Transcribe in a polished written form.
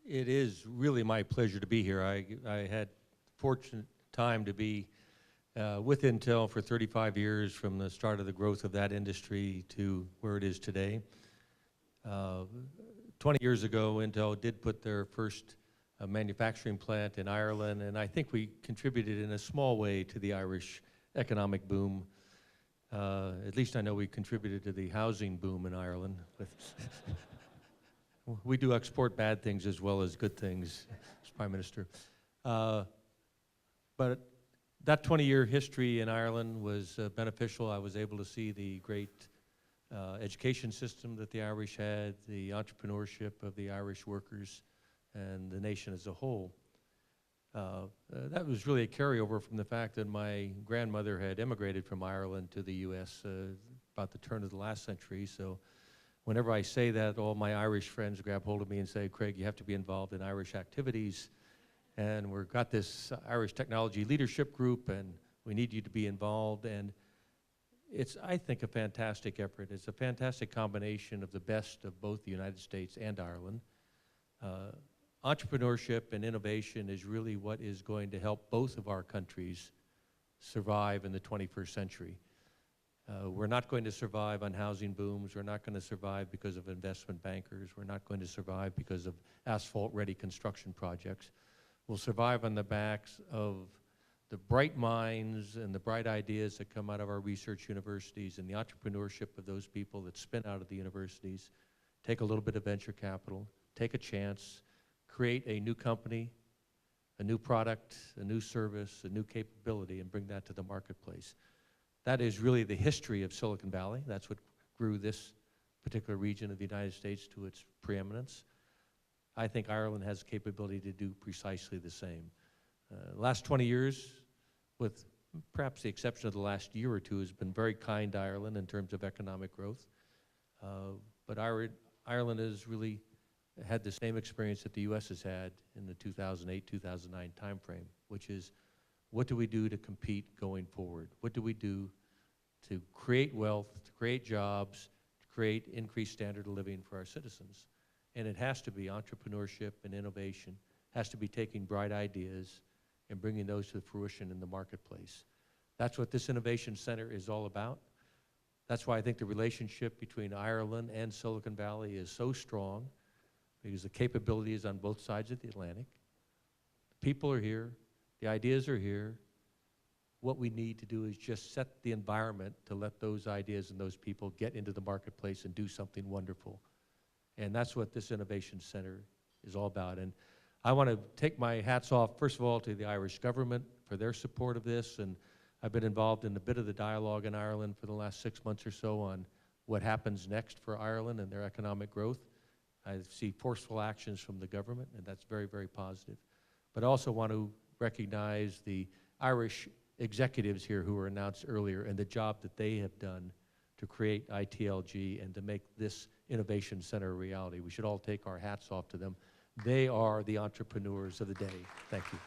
It is really my pleasure to be here. I had fortunate time to be with Intel for 35 years, from the start of the growth of that industry to where it is today. 20 years ago, Intel did put their first manufacturing plant in Ireland, and I think we contributed in a small way to the Irish economic boom. At least I know we contributed to the housing boom in Ireland. We do export bad things as well as good things, as Prime Minister. But that 20-year history in Ireland was beneficial. I was able to see the great education system that the Irish had, the entrepreneurship of the Irish workers, and the nation as a whole. That was really a carryover from the fact that my grandmother had immigrated from Ireland to the U.S. About the turn of the last century. So whenever I say that, all my Irish friends grab hold of me and say, Craig, you have to be involved in Irish activities. And we've got this Irish Technology Leadership Group, and we need you to be involved. And it's, I think, a fantastic effort. It's a fantastic combination of the best of both the United States and Ireland. Entrepreneurship and innovation is really what is going to help both of our countries survive in the 21st century. We're not going to survive on housing booms. We're not going to survive because of investment bankers. We're not going to survive because of asphalt-ready construction projects. We'll survive on the backs of the bright minds and the bright ideas that come out of our research universities and the entrepreneurship of those people that spin out of the universities, take a little bit of venture capital, take a chance, create a new company, a new product, a new service, a new capability, and bring that to the marketplace. That is really the history of Silicon Valley. That's what grew this particular region of the United States to its preeminence. I think Ireland has the capability to do precisely the same. The last 20 years, with perhaps the exception of the last year or two, has been very kind to Ireland in terms of economic growth. But Ireland has really had the same experience that the U.S. has had in the 2008-2009 timeframe, which is, what do we do to compete going forward? What do we do to create wealth, to create jobs, to create increased standard of living for our citizens? And it has to be entrepreneurship and innovation, has to be taking bright ideas and bringing those to fruition in the marketplace. That's what this Innovation Center is all about. That's why I think the relationship between Ireland and Silicon Valley is so strong, because the capability is on both sides of the Atlantic. The people are here. The ideas are here. What we need to do is just set the environment to let those ideas and those people get into the marketplace and do something wonderful. And that's what this Innovation Center is all about. And I want to take my hats off, first of all, to the Irish government for their support of this. And I've been involved in a bit of the dialogue in Ireland for the last 6 months or so on what happens next for Ireland and their economic growth. I see forceful actions from the government, and that's very, very positive. But I also want to recognize the Irish executives here who were announced earlier and the job that they have done to create ITLG and to make this Innovation Center a reality. We should all take our hats off to them. They are the entrepreneurs of the day. Thank you.